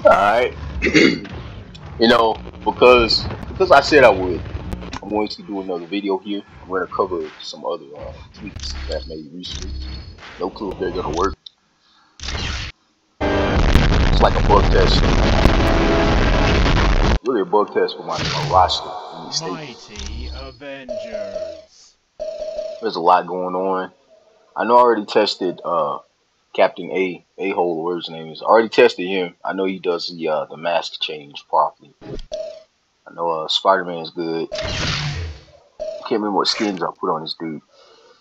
Alright. Because I said I would, I'm going to do another video here. I'm going to cover some other tweaks that I made recently. No clue if they're going to work. It's like a bug test. Really a bug test for my roster in these staples. Mighty Avengers. There's a lot going on. I know I already tested Captain A-hole, whatever his name is. I already tested him. I know he does the mask change properly. I know Spider-Man's good. I can't remember what skins I put on this dude.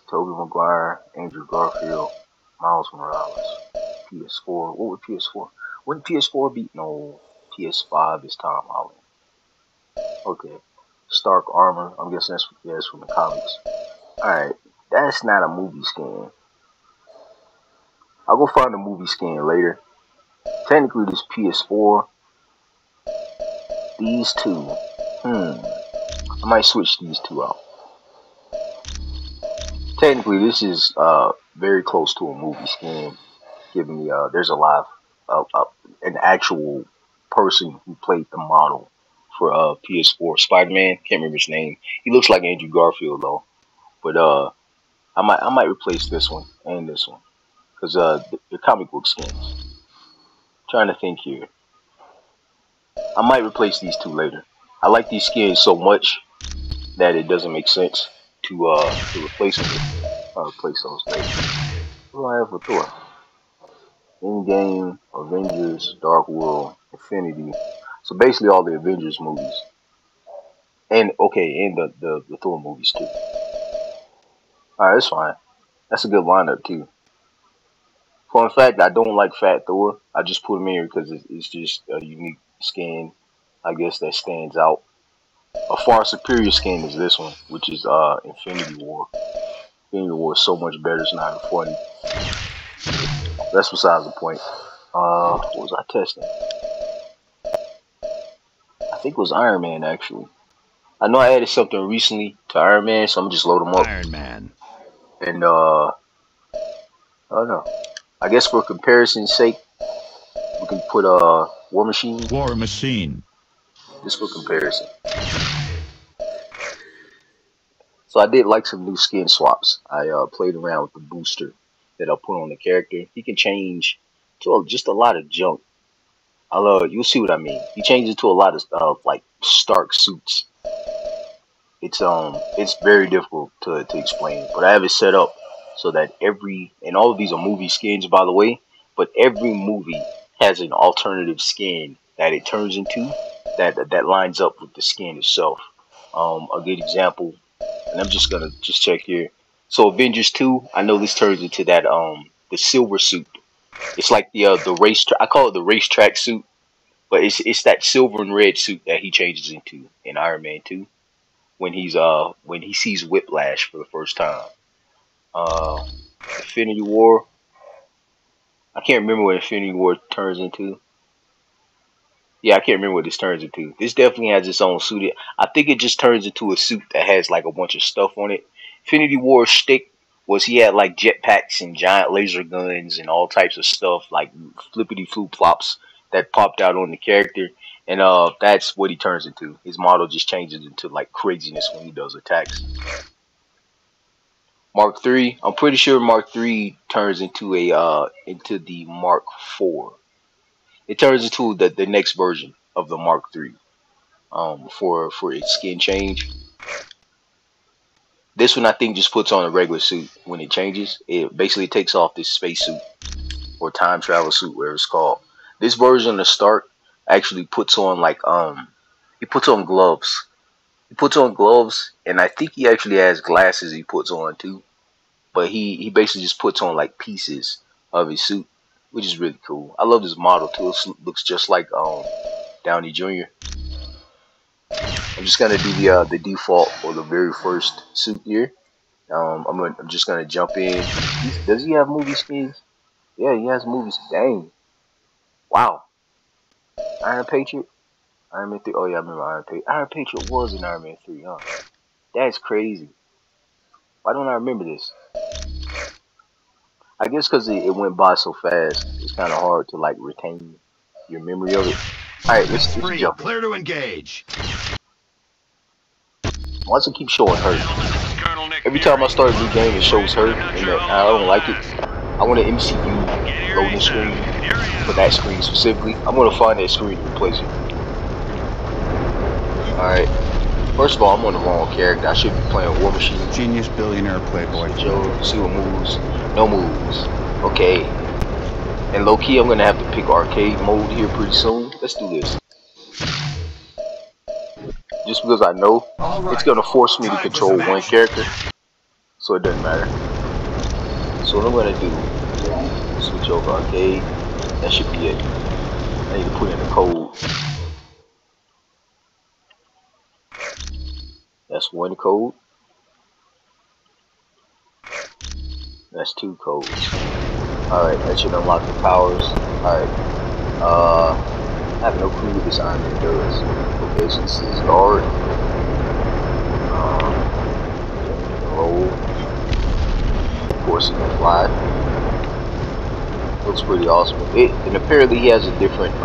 Tobey Maguire, Andrew Garfield, Miles Morales, PS4. What would PS4? Wouldn't PS4 be? No, PS5 is Tom Holland. Okay. Stark Armor. I'm guessing that's from the comics. Alright. That's not a movie skin. I'll go find a movie skin later. Technically, this PS4. These two. I might switch these two out. Technically, this is very close to a movie skin. Giving me there's a live an actual person who played the model for PS4 Spider-Man. Can't remember his name. He looks like Andrew Garfield though. But I might replace this one and this one because the comic book skins. Trying to think here. I might replace these two later. I like these skins so much that it doesn't make sense to replace them. I'll replace those later. What do I have for Thor? Endgame, Avengers, Dark World, Infinity. So basically all the Avengers movies. And okay, and the Thor movies too. Alright, that's fine. That's a good lineup too. Fun fact, I don't like Fat Thor. I just put him in here because it's just a unique skin, I guess, that stands out. A far superior skin is this one, which is Infinity War. Infinity War is so much better, it's not even funny. That's besides the point. What was I testing? I think it was Iron Man actually. I know I added something recently to Iron Man, so I'm just load them up. Ironman. And I don't know. I guess for comparison's sake, we can put War Machine War Machine. just for comparison. So I did like some new skin swaps. I played around with the booster that I put on the character. He can change to just a lot of junk. You'll see what I mean. He changes to a lot of like Stark suits. It's very difficult to explain, but I have it set up so that and all of these are movie skins by the way, but every movie has an alternative skin that it turns into that lines up with the skin itself. A good example, and I'm just gonna just check here. So Avengers 2, I know this turns into that the silver suit. It's like the race. I call it the racetrack suit, but it's that silver and red suit that he changes into in Iron Man 2 when he sees Whiplash for the first time. Uh, Infinity War. I can't remember what Infinity War turns into. Yeah, I can't remember what this turns into. This definitely has its own suit. I think it just turns into a suit that has like a bunch of stuff on it. Infinity War shtick was he had like jetpacks and giant laser guns and all types of stuff like flippity flip flops that popped out on the character, and that's what he turns into. His model just changes into like craziness when he does attacks. Mark three. I'm pretty sure Mark three turns into the Mark four. It turns into the next version of the Mark three. For its skin change. This one I think just puts on a regular suit when it changes. It basically takes off this space suit or time travel suit, whatever it's called. This version of Stark actually puts on he puts on gloves. He puts on gloves, and I think he actually has glasses he puts on too. But he basically just puts on like pieces of his suit, which is really cool. I love this model too. It looks just like Downey Jr. I'm just gonna do the default or the very first suit here. I'm just gonna jump in. Does he have movie skins? Yeah, he has movies. Dang, wow. Iron Patriot, Iron Man 3. Oh yeah, I remember Iron Patriot. Iron Patriot was in Iron Man 3, huh? That's crazy. Why don't I remember this? I guess because it went by so fast. It's kind of hard to like retain. your memory of it. Alright, let's Free. jump. Clear to engage. Once I keep showing her. Every time I start a new game, it shows her, and that I don't like it. I want an MCU loading screen for that screen specifically. I'm gonna find that screen to replace it. Alright. First of all, I'm on the wrong character. I should be playing War Machine. Genius, billionaire, playboy. Joe, see what moves. No moves. Okay. And low key, I'm gonna have to pick arcade mode here pretty soon. Let's do this. Just because I know it's gonna force me to control one character, so it doesn't matter. So what I'm gonna do, switch over arcade. That should be it. I need to put in the code. That's one code. That's two codes. Alright, that should unlock the powers. Alright. I have no clue what this Iron Man does. Okay, so this is guard. Roll. Of course, he can fly. Looks pretty awesome. And apparently he has a different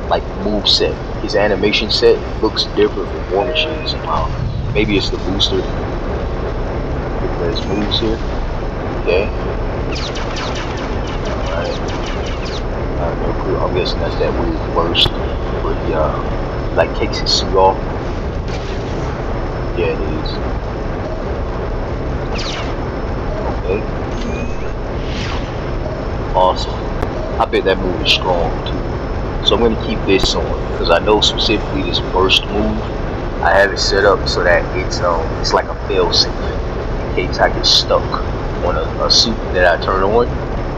like move set. His animation set looks different from War Machine somehow. Maybe it's the booster. Look at his moves here. Okay. Alright. I have no clue. I'm guessing that's that weird burst where he like takes his suit off. Yeah, it is. Okay. Awesome. I bet that move is strong too. So I'm gonna keep this on because I know specifically this burst move. I have it set up so that it's like a fail-safe in case I get stuck on a suit that I turn on.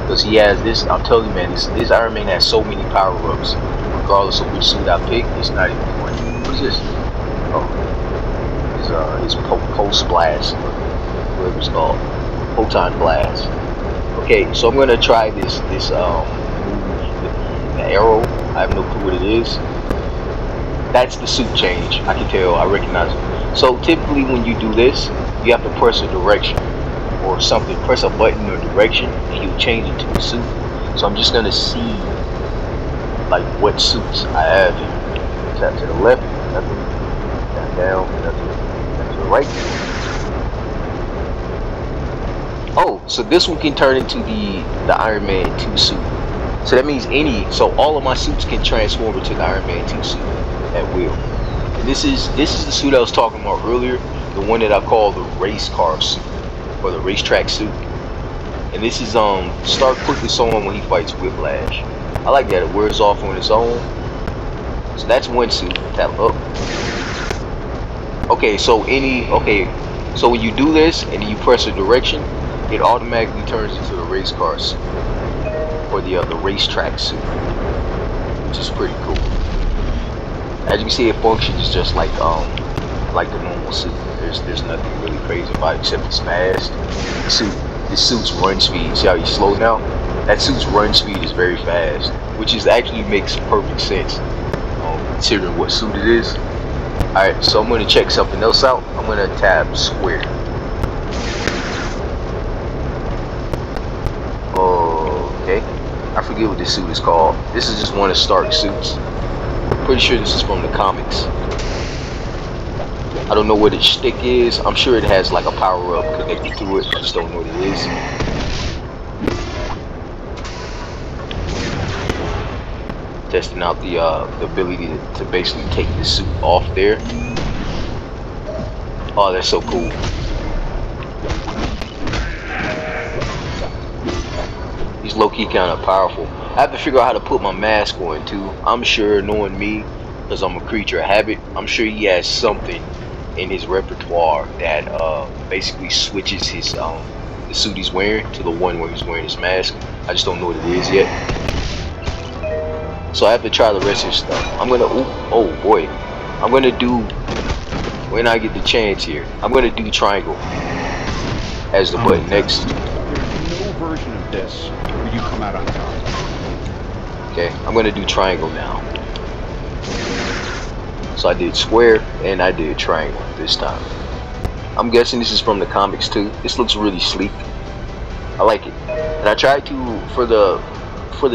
Because he has this, I'm telling you, man, this Iron Man has so many power-ups. Regardless of which suit I pick, it's not even funny. What is this? Oh, his pulse blast, or whatever it's called, photon blast. Okay, so I'm gonna try this move with the arrow. I have no clue what it is. That's the suit change. I can tell. I recognize it. So typically, when you do this, you have to press a direction or something. Press a button or direction, and he'll change it to a suit. So I'm just gonna see like what suits I have here. Tap to the left, nothing. Tap down, nothing. Tap to the right. Oh, so this one can turn into the Iron Man 2 suit. So that means so all of my suits can transform into the Iron Man 2 suit at will. And this is the suit I was talking about earlier, the one that I call the race car suit or the racetrack suit. And this is start quickly on when he fights Whiplash. I like that it wears off on its own. So that's one suit. Tap up. Okay, so so when you do this and then you press a direction, it automatically turns into the race car suit or the racetrack suit, which is pretty cool. As you can see, it functions just like the normal suit. There's nothing really crazy about it except it's fast. This suit's run speed. See how he's slow now? That suit's run speed is very fast, which actually makes perfect sense considering what suit it is. Alright, so I'm gonna check something else out. I'm gonna tab square. Okay, I forget what this suit is called. This is just one of Stark's suits. Pretty sure this is from the comics. I don't know what its shtick is. I'm sure it has like a power up connected to it. I just don't know what it is. Testing out the ability to basically take the suit off there. Oh, that's so cool. He's low-key kind of powerful. I have to figure out how to put my mask on too. I'm sure, knowing me, because I'm a creature of habit, I'm sure he has something in his repertoire that basically switches his the suit he's wearing to the one where he's wearing his mask. I just don't know what it is yet. So I have to try the rest of his stuff. I'm gonna oh boy. I'm gonna do, when I get the chance here, I'm gonna do triangle as the button next. There's no version of this where you come out on top. Okay, I'm gonna do triangle now. So I did square and I did triangle this time. I'm guessing this is from the comics too. This looks really sleek. I like it. And I tried to, for the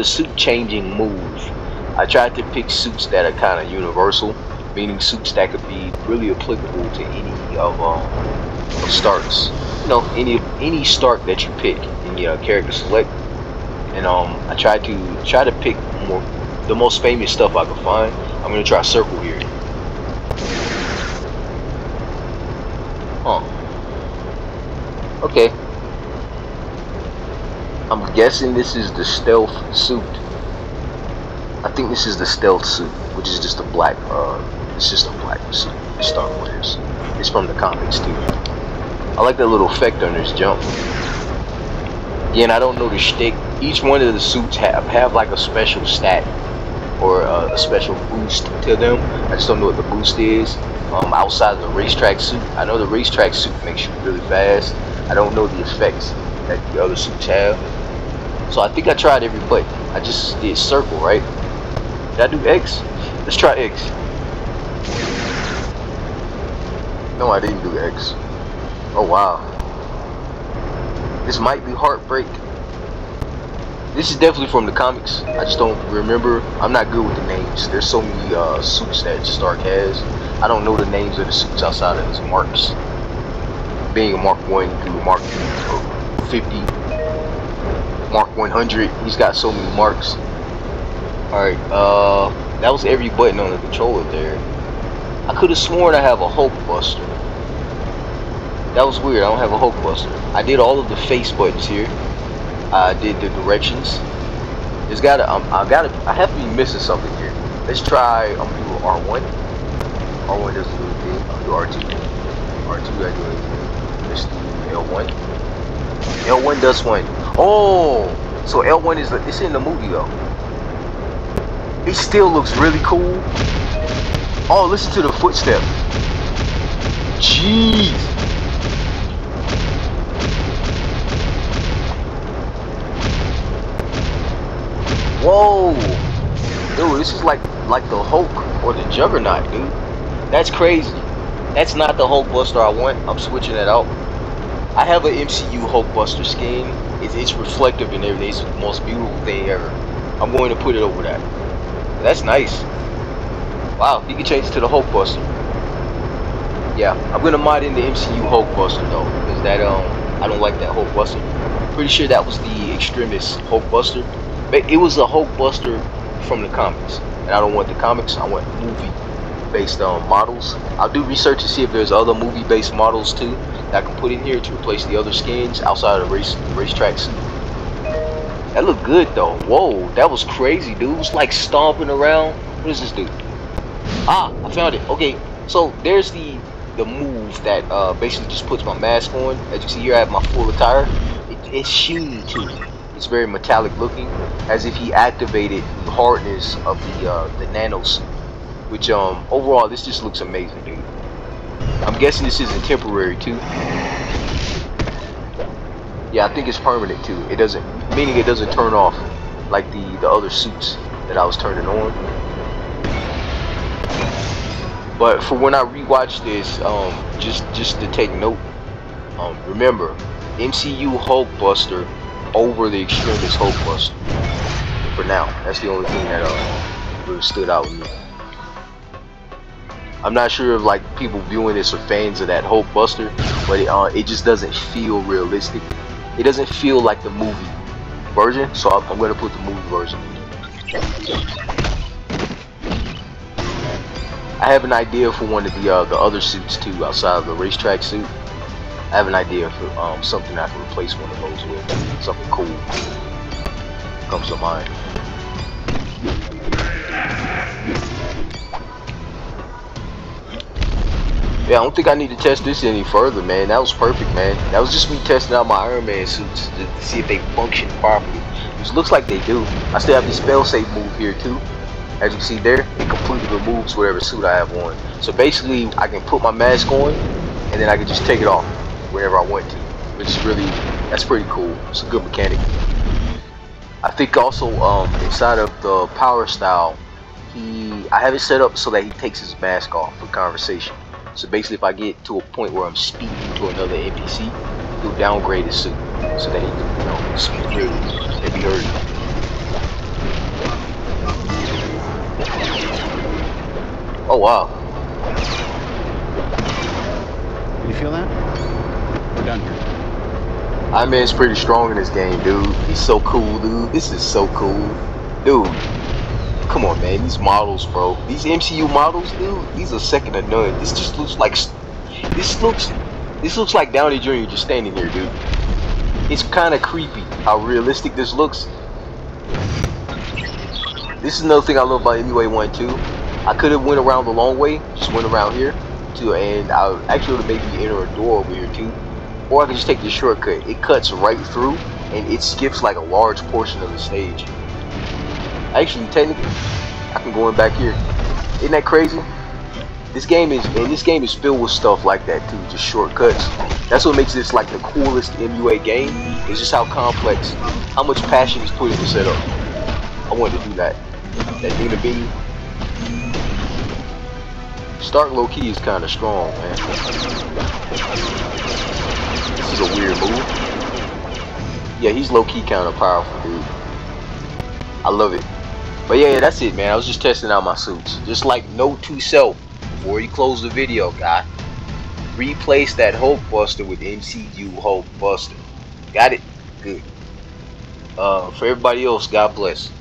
suit changing move, I tried to pick suits that are kind of universal, meaning suits that could be really applicable to any of Starks. You know, any Stark that you pick in your character select. And I tried to pick the most famous stuff I could find. I'm gonna try circle here. Huh. Okay. I'm guessing this is the stealth suit. I think this is the stealth suit, which is just a black it's just a black suit Stark wears. It's from the comics too. I like that little effect on his jump. Again, I don't know the shtick. Each one of the suits have like a special stat or a special boost to them. I just don't know what the boost is. Outside of the racetrack suit, I know the racetrack suit makes you really fast. I don't know the effects that the other suits have. So I think I tried every button. I just did circle, right? Did I do X? Let's try X. No, I didn't do X. Oh wow. This might be Heartbreak. This is definitely from the comics. I just don't remember. I'm not good with the names. There's so many suits that Stark has. I don't know the names of the suits outside of his marks. Being a Mark 1 through a Mark 50, Mark 100, he's got so many marks. Alright, that was every button on the controller there. I could have sworn I have a Hulk Buster. That was weird, I don't have a Hulk Buster. I did all of the face buttons here. I did the directions. I have to be missing something here. Let's try, I'm gonna do R1. R1 doesn't do anything. I'll do R2. R2 doesn't do anything. Let's do L1. L1 does one. Oh! So L1 is, it's in the movie though. It still looks really cool. Oh, listen to the footsteps. Jeez. Whoa, dude, this is like the Hulk or the Juggernaut, dude. That's crazy. That's not the Hulk Buster I want. I'm switching it out. I have an MCU Hulk Buster skin. It's reflective and everything. It's the most beautiful thing ever. I'm going to put it over that. That's nice. Wow, you can change it to the Hulk Buster. Yeah, I'm gonna mod in the MCU Hulk Buster though, because that I don't like that Hulk Buster. Pretty sure that was the Extremis Hulk Buster. It was a Hulk Buster from the comics, and I don't want the comics. I want movie-based models. I'll do research to see if there's other movie-based models too that I can put in here to replace the other skins outside of the racetrack suit. That looked good though. Whoa, that was crazy, dude. It was like stomping around. What does this do? Ah, I found it. Okay, so there's the move that basically just puts my mask on. As you see here, I have my full attire. It's sheeny too. It's very metallic looking, as if he activated the hardness of the nano suit. Which overall, this just looks amazing, dude. I'm guessing this isn't temporary too. Yeah, I think it's permanent too. It doesn't, meaning it doesn't turn off like the other suits that I was turning on. But for when I rewatch this, just to take note, remember, MCU Hulk Buster over the Extremis Hulk Buster. For now, that's the only thing that really stood out with me. I'm not sure if like people viewing this are fans of that Hulk Buster, but it just doesn't feel realistic. It doesn't feel like the movie version, so I'm going to put the movie version in. I have an idea for one of the other suits too, outside of the racetrack suit. I have an idea for something I can replace one of those with. Something cool comes to mind. Yeah, I don't think I need to test this any further, man. That was perfect, man. That was just me testing out my Ironman suits to see if they function properly, which looks like they do. I still have this fail-safe move here too. As you can see there, it completely removes whatever suit I have on. So basically, I can put my mask on, and then I can just take it off whenever I want to, which is really, that's pretty cool. It's a good mechanic. I think also inside of the power style, I have it set up so that he takes his mask off for conversation. So basically, if I get to a point where I'm speaking to another NPC, he'll downgrade his suit so that he can, speak clearly and be heard. wow. You feel that? We're done here. Iron Man's pretty strong in this game, dude. He's so cool, dude. This is so cool. Dude, come on, man. These models, bro. These MCU models, dude, these are second to none. This just looks like... This looks like Downey Jr. just standing here, dude. It's kind of creepy how realistic this looks. This is another thing I love about MUA 1 too. I could have went around the long way, just went around here, too, and I actually would have maybe enter a door over here too. Or I could just take the shortcut. It cuts right through, and it skips like a large portion of the stage. Actually, technically, I can go in back here. Isn't that crazy? This game is filled with stuff like that too, just shortcuts. That's what makes this like the coolest MUA game. It's just how complex, how much passion is put into setup. I wanted to do that. That Dina Beanie. Stark low key is kind of strong, man. This is a weird move. Yeah, he's low key kind of powerful, dude. I love it. But yeah, that's it, man. I was just testing out my suits. Just like note to self before you close the video, guy. Replace that Hulk Buster with MCU Hulk Buster. Got it? Good. For everybody else, God bless.